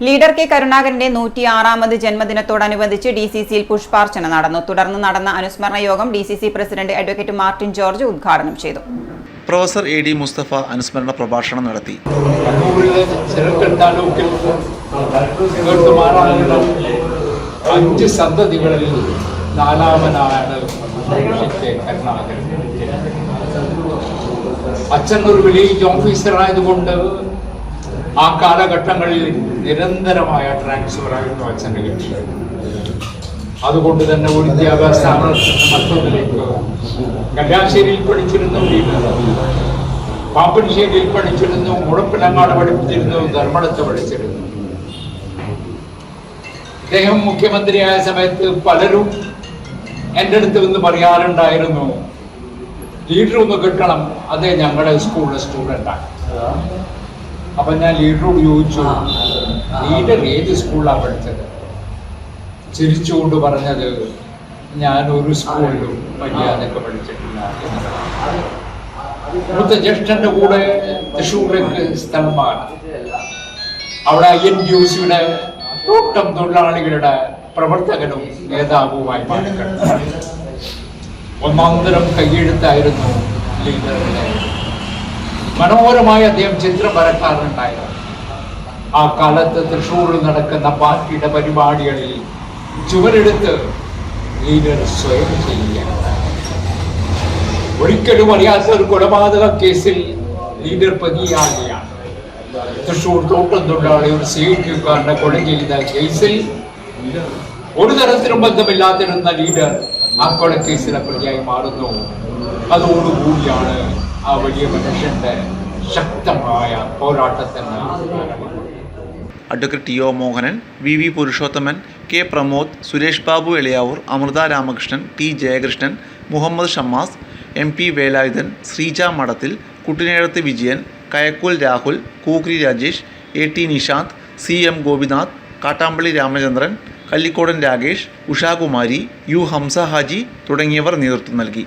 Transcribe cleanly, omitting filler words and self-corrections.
Leader K കരുണാകരന്റെ 106ാമത് ജന്മദിനത്തോടനുബന്ധിച്ച് DCCയിൽ പുഷ്പാർച്ചന നടന്നു. തുടർന്ന് നടന്ന അനുസ്മരണ യോഗം DCC president advocate Martin George ഉദ്ഘാടനം ചെയ്തു. പ്രൊഫസർ AD മുസ്തഫ അനുസ്മരണ പ്രഭാഷണം നടത്തി. അഞ്ച് സന്തതികളിൽ നാലാമനാണ് കരുണാകരൻ. അച്ഛൻ ഒരു വില്ലേജ് ഓഫീസറായതുകൊണ്ട് ആ കാലഘട്ടങ്ങളിൽ നിരന്തരമായ ട്രാൻസ്ഫർ ആയിരുന്നു അച്ഛൻ്റെ കിട്ടിയത്. അതുകൊണ്ട് തന്നെ ഒരു വിദ്യാഭ്യാസ മറ്റൊന്നിലേക്ക് കല്യാശ്ശേരിയിൽ പഠിച്ചിരുന്നു, പാപ്പൻശ്ശേരിയിൽ പഠിച്ചിരുന്നു, മുഴപ്പിലങ്ങാട് പഠിപ്പിച്ചിരുന്നു, ധർമ്മടത്ത് പഠിച്ചിരുന്നു. അദ്ദേഹം മുഖ്യമന്ത്രിയായ സമയത്ത് പലരും എൻ്റെ അടുത്ത് നിന്ന് പറയാറുണ്ടായിരുന്നു, ലീഡർ ഒന്ന് കിട്ടണം, അതേ ഞങ്ങളുടെ സ്കൂളിലെ സ്റ്റുഡൻ്റാണ്. അപ്പൊ ഞാൻ ലീഡറോട് ചോദിച്ചു, ലീഡർ ഏത് സ്കൂളിലാണ് പഠിച്ചത്? ചിരിച്ചുകൊണ്ട് പറഞ്ഞത്, ഞാൻ ഒരു സ്കൂളിലും മര്യാദയൊക്കെ പഠിച്ചിട്ടില്ല. മൂത്ത ജ്യേഷ്ഠന്റെ കൂടെ തൃശ്ശൂരിലേക്ക് സ്ഥലമാണ്. അവിടെ INTUCയുടെ തോട്ടം തൊഴിലാളികളുടെ പ്രവർത്തകനും നേതാവുമായി മാറിക്കണ്ടു. ഒന്നാന്തരം കൈയെഴുത്തായിരുന്നു ലീഡറിന്റെ. മനോഹരമായി അദ്ദേഹം ചിത്രം വരക്കാറുണ്ടായിരുന്നു. ആ കാലത്ത് തൃശ്ശൂരിൽ നടക്കുന്ന പാർട്ടിയുടെ പരിപാടികളിൽ ചുവരെടുത്ത് ലീഡർ സ്വയം ചെയ്യുകയാണ്. ഒരിക്കലും അറിയാത്ത ഒരു കൊലപാതക കേസിൽ ലീഡർ പ്രതിയാകുകയാണ്. തൃശ്ശൂർ തോട്ടം തൊഴിലാളി ഒരു CITക്കാരനെ കൊല ചെയ്ത കേസിൽ ഒരു തരത്തിലും ബന്ധമില്ലാതിരുന്ന ലീഡർ ആ കൊലക്കേസിലെ പ്രതിയായി മാറുന്നു. അതോടുകൂടിയാണ് ആ വലിയ മനുഷ്യന്റെ ശക്തമായ പോരാട്ടത്തിന്. Advocate TO Mohanan, VV Purushothaman, K Pramod, Suresh Babu Eliyavoor, Amrutha Ramakrishnan, T Jayakrishnan, Muhammad Shammas, MP Velayudhan, Sreeja Madathil, Kuttinezhath Vijayan, കയക്കൂൽ Rahul, കൂക്രി Rajesh, AT Nishant, CM Gopinath, Kattampally Ramachandran, Kallikodan Rakesh, Ushakumari, U Hamza Haji തുടങ്ങിയവർ നേതൃത്വം നൽകി.